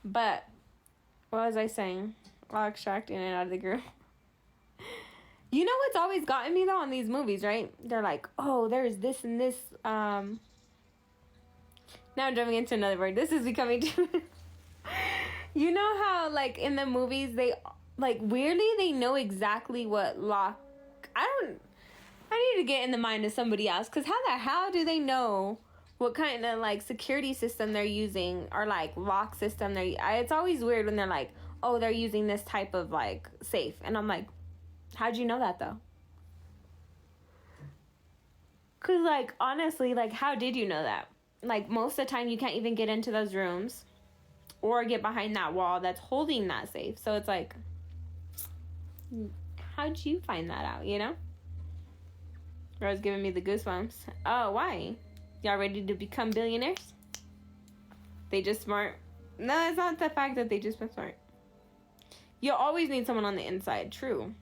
But what was I saying? While extracting it out of the group. You know what's always gotten me though on these movies, right? They're like, oh, there's this and this. Now I'm jumping into another word. This is becoming too. You know how like in the movies they like weirdly they know exactly what lock. I need to get in the mind of somebody else, because how do they know what kind of like security system they're using or like lock system it's always weird when they're like, oh, they're using this type of like safe, and I'm like, how'd you know that though? Because like honestly, like how did you know that? Like most of the time you can't even get into those rooms or get behind that wall that's holding that safe. So it's like, how'd you find that out, you know? Rose giving me the goosebumps. Oh, why? Y'all ready to become billionaires? They just smart. No, it's not the fact that they just been smart. You'll always need someone on the inside. True.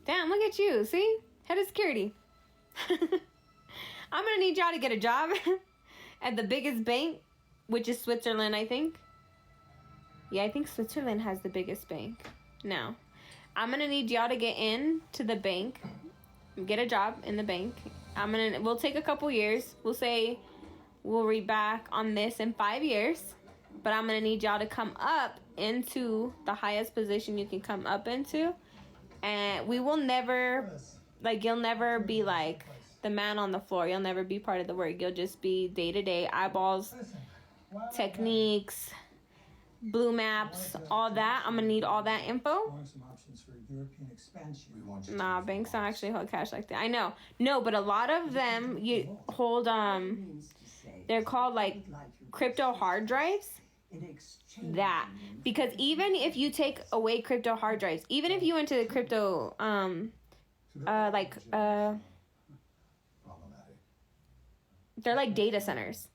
Damn, look at you. See? Head of security. I'm gonna need y'all to get a job at the biggest bank, which is Switzerland, I think. Yeah, I think Switzerland has the biggest bank. No. I'm gonna need y'all to get into the bank, get a job in the bank. We'll take a couple years. We'll say we'll be back on this in 5 years, but I'm gonna need y'all to come up into the highest position you can come up into, and we will never, like, you'll never be like the man on the floor. You'll never be part of the work. You'll just be day-to-day eyeballs, techniques, blue maps, all that. I'm gonna need all that info. Nah, banks don't actually hold cash like that. I know. No, but a lot of them you hold they're called like crypto hard drives. That, because even if you take away crypto hard drives, even if you went to the crypto they're like data centers.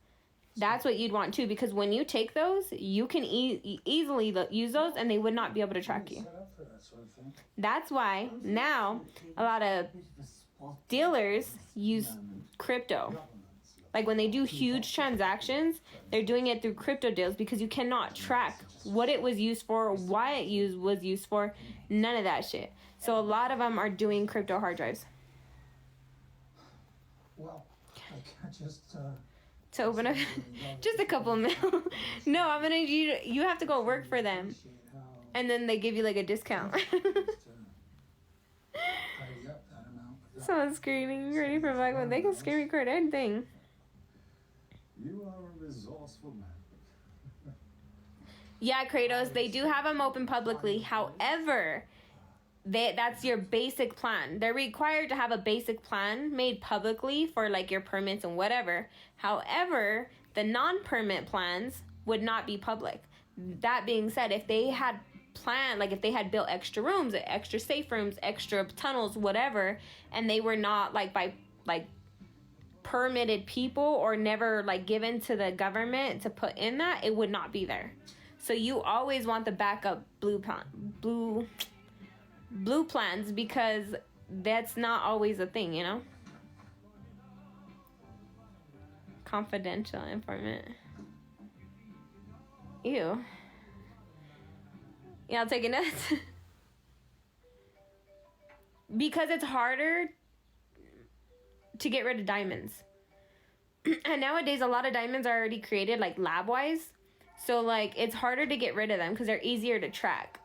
That's what you'd want too, because when you take those, you can easily use those and they would not be able to track you. That's why now a lot of dealers use crypto. Like when they do huge transactions, they're doing it through crypto deals, because you cannot track what it was used for, why it was used for, none of that shit. So a lot of them are doing crypto hard drives. Well, I can't just to open up just a couple mil. No, I'm gonna you have to go work for them, and then they give you like a discount. Someone's screaming, ready for black one. They can screen record anything. You are a resourceful man. Yeah, Kratos, they do have them open publicly. However, that's your basic plan. They're required to have a basic plan made publicly for like your permits and whatever. However, the non-permit plans would not be public. That being said, if they had planned, like if they had built extra rooms, extra safe rooms, extra tunnels, whatever, and they were not like by like permitted people or never like given to the government to put in that, it would not be there. So you always want the backup blue plans, because that's not always a thing, you know? Confidential informant. Ew. Yeah, I'll take a note. Because it's harder to get rid of diamonds. And nowadays, a lot of diamonds are already created, like, lab-wise. So, like, it's harder to get rid of them because they're easier to track.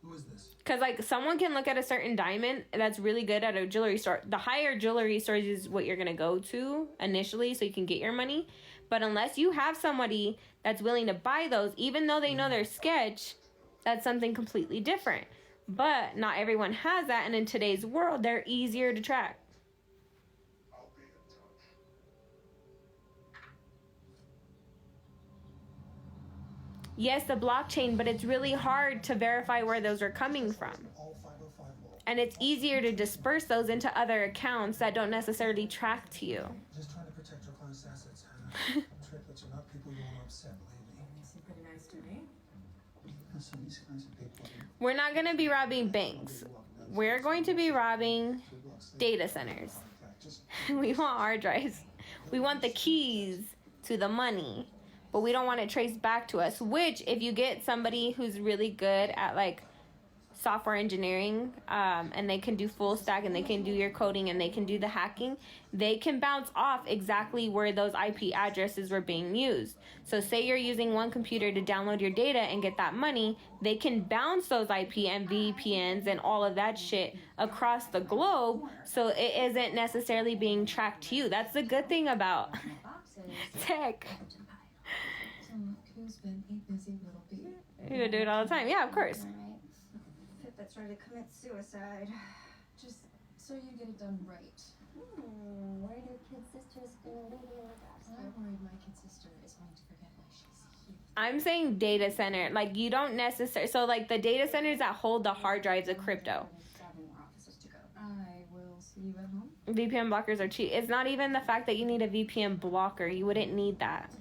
Who is this? Because, like, someone can look at a certain diamond that's really good at a jewelry store. The higher jewelry stores is what you're going to go to initially so you can get your money. But unless you have somebody that's willing to buy those, even though they know they're sketch, that's something completely different. But not everyone has that. And in today's world, they're easier to track. I'll be in touch. Yes, the blockchain, but it's really hard to verify where those are coming from. And it's easier to disperse those into other accounts that don't necessarily track to you. Just trying to protect your client's assets, Hannah. Triplets are not people you want to upset, believe me. They seem pretty nice today. Listen, these guys are people. We're not going to be robbing banks. We're going to be robbing data centers. We want hard drives. We want the keys to the money, but we don't want it traced back to us. Which, if you get somebody who's really good at like software engineering, and they can do full stack, and they can do your coding, and they can do the hacking, they can bounce off exactly where those IP addresses were being used. So say you're using one computer to download your data and get that money, they can bounce those IP and VPNs and all of that shit across the globe, so it isn't necessarily being tracked to you. That's the good thing about tech. Who's been a busy little bee? You do it all the time. Yeah, of course. That's ready to commit suicide. Just so you get it done right. Where do kid sisters go? I'm worried my kid sister is going to forget why she's here. I'm saying data center. Like, you don't necessarily... So, like, the data centers that hold the hard drives of crypto. 7 more offices to go. I will see you at home. VPN blockers are cheap. It's not even the fact that you need a VPN blocker. You wouldn't need that.